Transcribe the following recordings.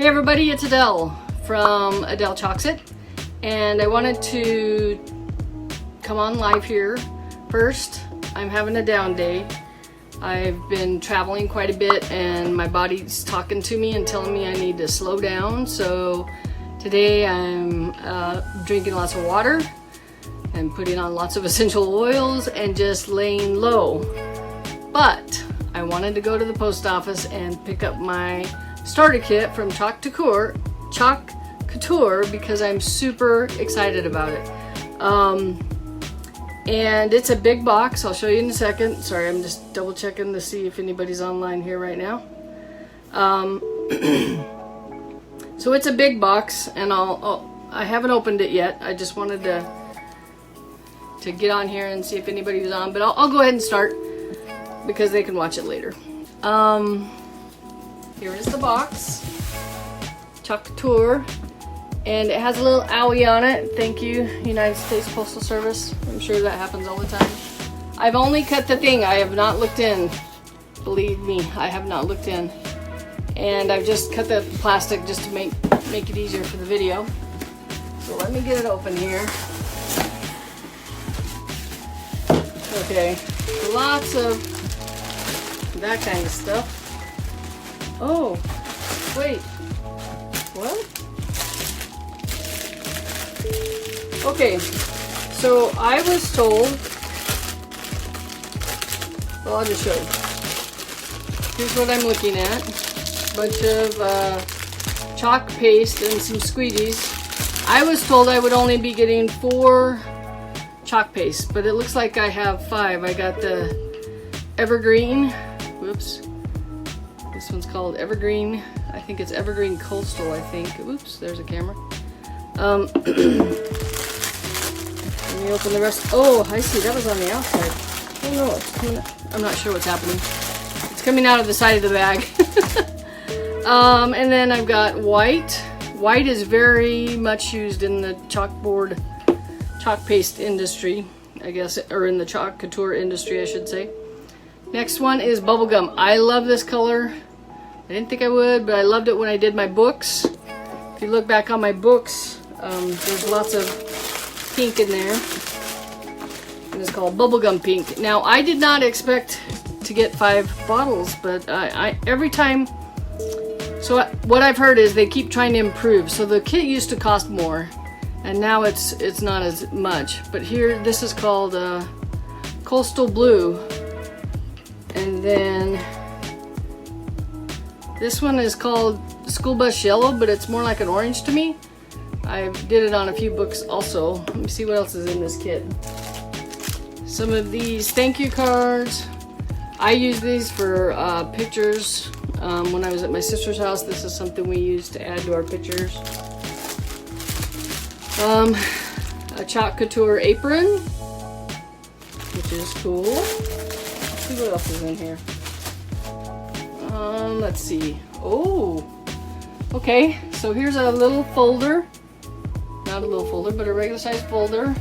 Hey everybody, it's Adele from Adele Chalks It, and I wanted to come on live here. First, I'm having a down day. I've been traveling quite a bit and my body's talking to me and telling me I need to slow down. So today I'm drinking lots of water and putting on lots of essential oils and just laying low. But I wanted to go to the post office and pick up my starter kit from Chalk Couture because I'm super excited about it. And it's a big box. I'll show you in a second. Sorry, I'm just double checking to see if anybody's online here right now. So it's a big box, and I haven't opened it yet. I just wanted to get on here and see if anybody was on, but I'll go ahead and start because they can watch it later. Here is the box, Chalk Couture, and it has a little owie on it. Thank you, United States Postal Service. I'm sure that happens all the time. I've only cut the thing. I have not looked in. Believe me, I have not looked in. And I've just cut the plastic just to make it easier for the video. So let me get it open here. Okay, lots of that kind of stuff. Oh, wait, what? Okay, so I was told, well, I'll just show you. Here's what I'm looking at. A bunch of chalk paste and some squeegees. I was told I would only be getting 4 chalk paste, but it looks like I have 5. I got the Evergreen, whoops. This one's called Evergreen. I think it's Evergreen Coastal, I think. Oops, there's a camera. Let me open the rest. Oh, I see, that was on the outside. Oh no, it's coming out. I'm not sure what's happening. It's coming out of the side of the bag. And then I've got white. White is very much used in the chalk paste industry, I guess, or in the Chalk Couture industry, I should say. Next one is bubblegum. I love this color. I didn't think I would, but I loved it when I did my books. If you look back on my books, there's lots of pink in there. And it's called bubblegum pink. Now, I did not expect to get 5 bottles, but I every time. So what I've heard is they keep trying to improve. So the kit used to cost more, and now it's not as much. But here, this is called Coastal Blue. And then this one is called School Bus Yellow, but it's more like an orange to me. I did it on a few books also. Let me see what else is in this kit. Some of these thank you cards. I use these for pictures. When I was at my sister's house, this is something we use to add to our pictures. A Chalk Couture apron, which is cool. Let's see what else is in here. Let's see. Oh, okay. So here's a little folder. Not a little folder, but a regular size folder.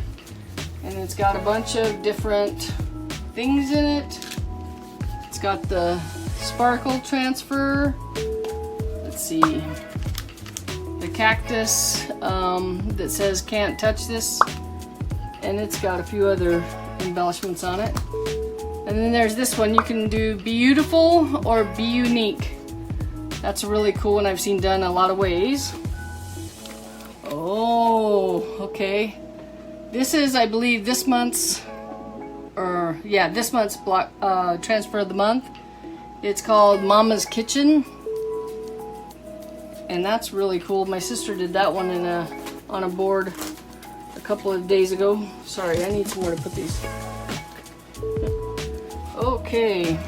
And it's got a bunch of different things in it. It's got the sparkle transfer. Let's see. The cactus that says can't touch this. And it's got a few other embellishments on it. And then there's this one. You can do beautiful or be unique. That's a really cool one I've seen done a lot of ways. Oh, okay. This is, I believe, this month's block transfer of the month. It's called Mama's Kitchen. And that's really cool. My sister did that one on a board a couple of days ago. Sorry, I need somewhere to put these. Okay,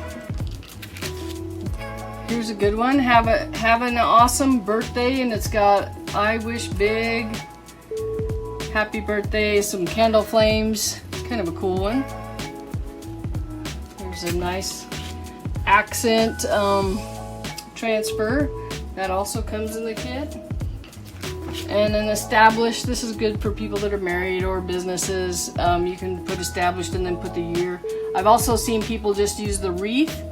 here's a good one. Have an awesome birthday, and it's got I wish big, happy birthday, some candle flames. It's kind of a cool one. Here's a nice accent transfer that also comes in the kit. And an established, this is good for people that are married or businesses. You can put established and then put the year. I've also seen people just use the wreath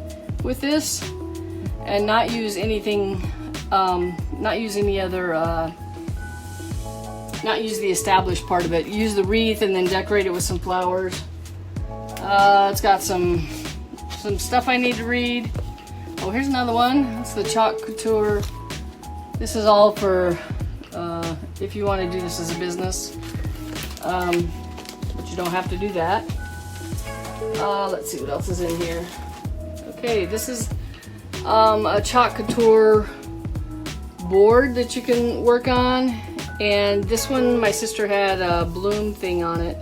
with this and not use anything not use any other, not use the established part of it. Use the wreath and then decorate it with some flowers. It's got some stuff I need to read. Oh, here's another one. It's the Chalk Couture. This is all for if you want to do this as a business, but you don't have to do that. Let's see what else is in here. Okay, this is a Chalk Couture board that you can work on, and this one my sister had a bloom thing on it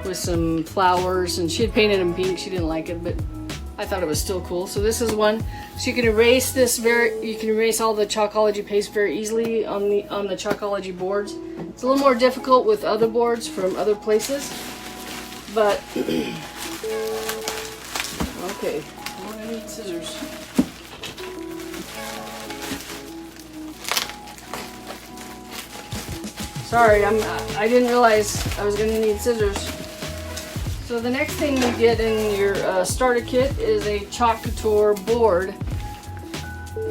with some flowers, and she had painted them pink. She didn't like it, but I thought it was still cool. So this is one. So you can erase this you can erase all the Chalkology paste very easily on the Chalkology boards. It's a little more difficult with other boards from other places, but okay. I'm gonna need scissors. Sorry, I didn't realize I was gonna need scissors. So the next thing you get in your starter kit is a Chalk Couture board,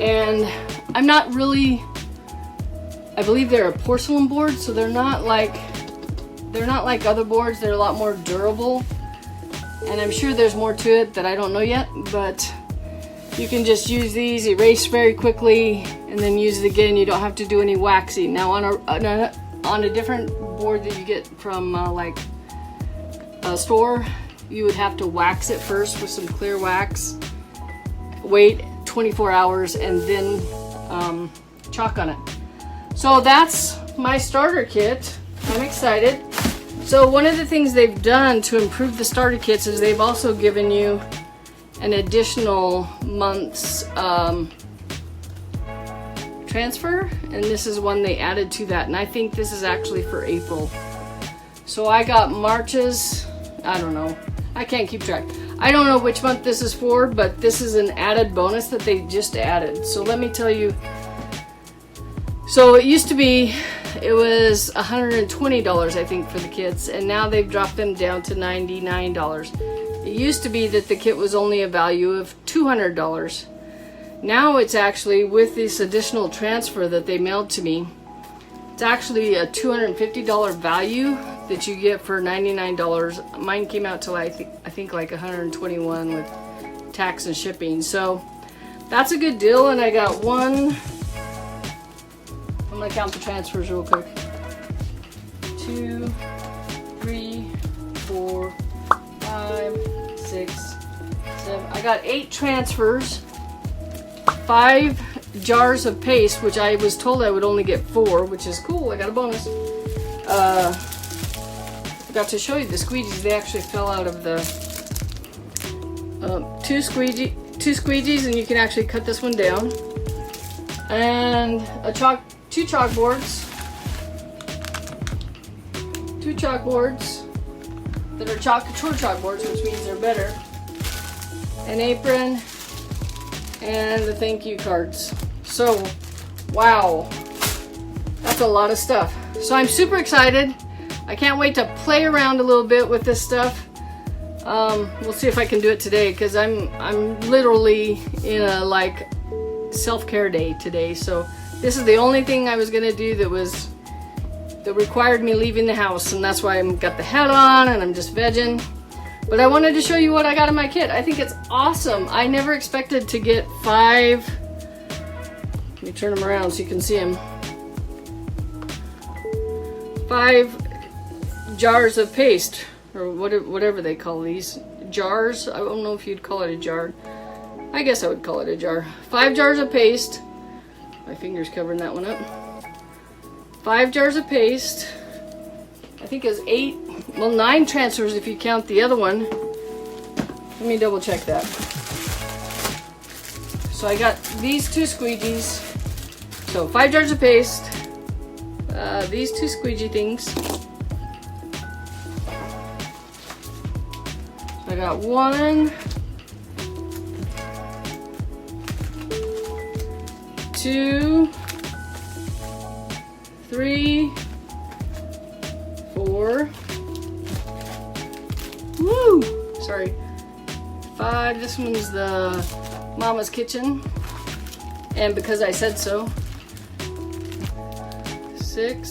and I'm not really. I believe they're a porcelain board, so they're not like other boards. They're a lot more durable, and I'm sure there's more to it that I don't know yet. But you can just use these, erase very quickly, and then use it again. You don't have to do any waxing. Now on a different board that you get from like a store, you would have to wax it first with some clear wax, wait 24 hours, and then chalk on it. So that's my starter kit. I'm excited. So one of the things they've done to improve the starter kits is they've also given you an additional month's transfer, and this is one they added to that, and I think this is actually for April. So I got March's, I don't know, I can't keep track. I don't know which month this is for, but this is an added bonus that they just added. So let me tell you. So it used to be, it was $120 I think for the kits, and now they've dropped them down to $99. It used to be that the kit was only a value of $200. Now it's actually, with this additional transfer that they mailed to me, it's actually a $250 value that you get for $99. Mine came out to I think like $121 with tax and shipping. So that's a good deal, and I got one. I'm gonna count the transfers real quick. 2, 3, 4, 5, 6, 7. I got 8 transfers, 5 jars of paste, which I was told I would only get 4, which is cool. I got a bonus. Forgot to show you the squeegees. They actually fell out of the 2 squeegees, and you can actually cut this one down. And two chalkboards that are Chalk Couture chalkboards, which means they're better. An apron and the thank you cards. So, wow, that's a lot of stuff. So I'm super excited. I can't wait to play around a little bit with this stuff. We'll see if I can do it today, because I'm literally in a like self-care day today. So this is the only thing I was gonna do that required me leaving the house, and that's why I've got the hat on and I'm just vegging. But I wanted to show you what I got in my kit. I think it's awesome. I never expected to get 5. Let me turn them around so you can see them. 5 jars of paste, or whatever they call these jars. I don't know if you'd call it a jar. I guess I would call it a jar. 5 jars of paste. My finger's covering that one up. 5 jars of paste. I think it's 9 transfers if you count the other one. Let me double check that. So I got these 2 squeegees. So 5 jars of paste. These 2 squeegee things. So I got 1, 2, 3, 4. Woo! Sorry. 5. This one's the Mama's Kitchen. And because I said so. 6,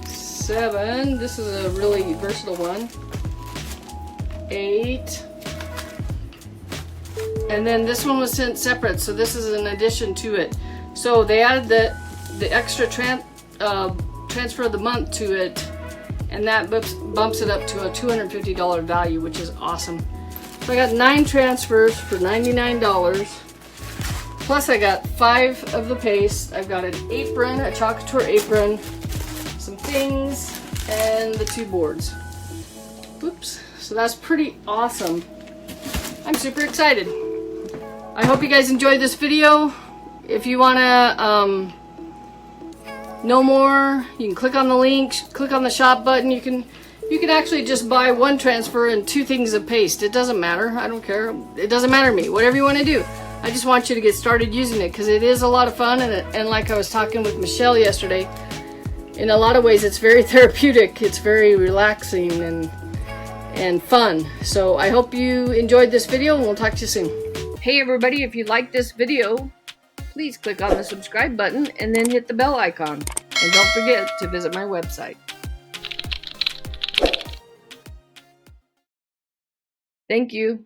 7. This is a really versatile one. 8. And then this one was sent separate, so this is an addition to it. So they added the extra transfer of the month to it, and that bumps it up to a $250 value, which is awesome. So I got 9 transfers for $99. Plus I got 5 of the paste. I've got an apron, a Chalk Couture apron, some things, and the 2 boards. Oops. So that's pretty awesome. I'm super excited. I hope you guys enjoyed this video. If you want to know more, you can click on the link, click on the shop button. You can actually just buy 1 transfer and 2 things of paste. It doesn't matter. I don't care. It doesn't matter to me. Whatever you want to do. I just want you to get started using it because it is a lot of fun, and like I was talking with Michelle yesterday, in a lot of ways it's very therapeutic. It's very relaxing and fun. So I hope you enjoyed this video, and we'll talk to you soon. Hey everybody, if you like this video, please click on the subscribe button and then hit the bell icon. And don't forget to visit my website. Thank you.